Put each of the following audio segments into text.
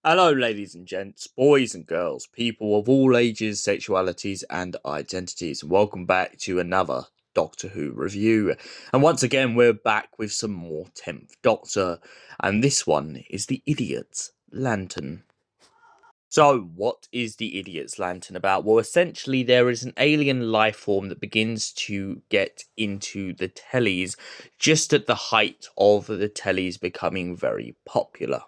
Hello, ladies and gents, boys and girls, people of all ages, sexualities, and identities, and welcome back to another Doctor Who review. And once again, we're back with some more 10th Doctor, and this one is the Idiot's Lantern. So, what is the Idiot's Lantern about? Well, essentially, there is an alien life form that begins to get into the tellies just at the height of the tellies becoming very popular.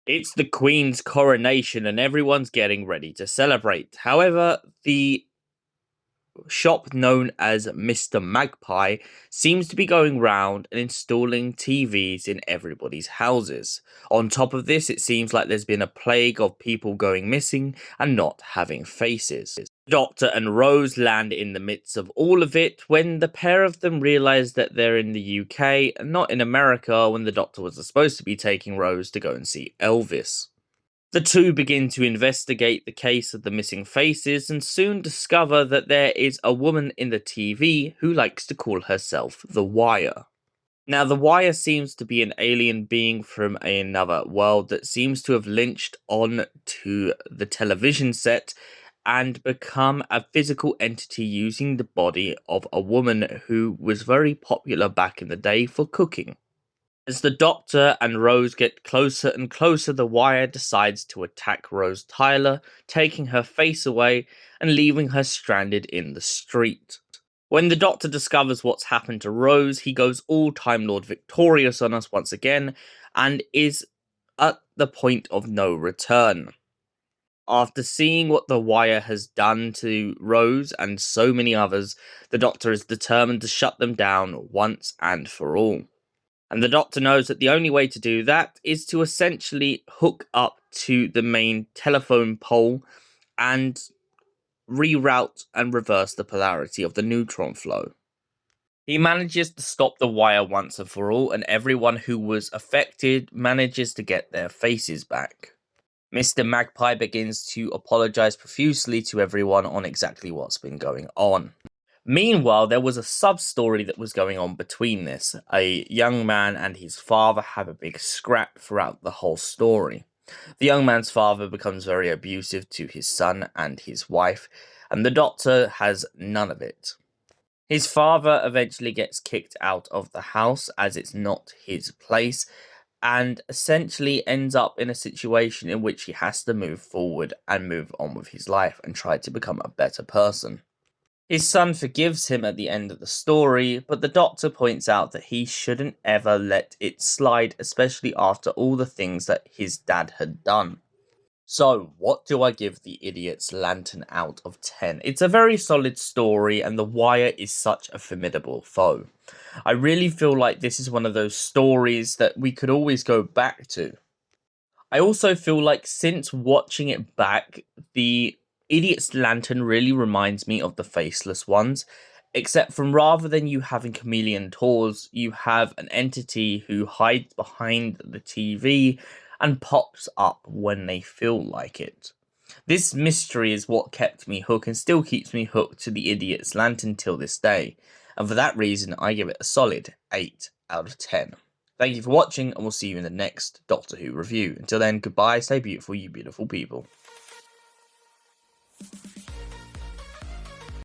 It's the Queen's coronation and everyone's getting ready to celebrate. However, the shop known as Mr. Magpie seems to be going round and installing TVs in everybody's houses. On top of this, it seems like there's been a plague of people going missing and not having faces. Doctor and Rose land in the midst of all of it when the pair of them realise that they're in the UK and not in America, when the Doctor was supposed to be taking Rose to go and see Elvis. The two begin to investigate the case of the missing faces and soon discover that there is a woman in the TV who likes to call herself the Wire. Now, the Wire seems to be an alien being from another world that seems to have lynched on to the television set and become a physical entity using the body of a woman who was very popular back in the day for cooking. As the Doctor and Rose get closer and closer, the Wire decides to attack Rose Tyler, taking her face away and leaving her stranded in the street. When the Doctor discovers what's happened to Rose, he goes all Time Lord victorious on us once again and is at the point of no return. After seeing what the Wire has done to Rose and so many others, the Doctor is determined to shut them down once and for all. And the Doctor knows that the only way to do that is to essentially hook up to the main telephone pole and reroute and reverse the polarity of the neutron flow. He manages to stop the Wire once and for all, and everyone who was affected manages to get their faces back. Mr. Magpie begins to apologise profusely to everyone on exactly what's been going on. Meanwhile, there was a sub-story that was going on between this. A young man and his father have a big scrap throughout the whole story. The young man's father becomes very abusive to his son and his wife, and the Doctor has none of it. His father eventually gets kicked out of the house as it's not his place, and essentially ends up in a situation in which he has to move forward and move on with his life and try to become a better person. His son forgives him at the end of the story, but the Doctor points out that he shouldn't ever let it slide, especially after all the things that his dad had done. So, what do I give the Idiot's Lantern out of 10? It's a very solid story, and the Wire is such a formidable foe. I really feel like this is one of those stories that we could always go back to. I also feel like since watching it back, the Idiot's Lantern really reminds me of the Faceless Ones, except from rather than you having chameleon tours, you have an entity who hides behind the TV and pops up when they feel like it. This mystery is what kept me hooked and still keeps me hooked to the Idiot's Lantern till this day, and for that reason I give it a solid 8 out of 10. Thank you for watching, and we'll see you in the next Doctor Who review. Until then, goodbye, stay beautiful, you beautiful people.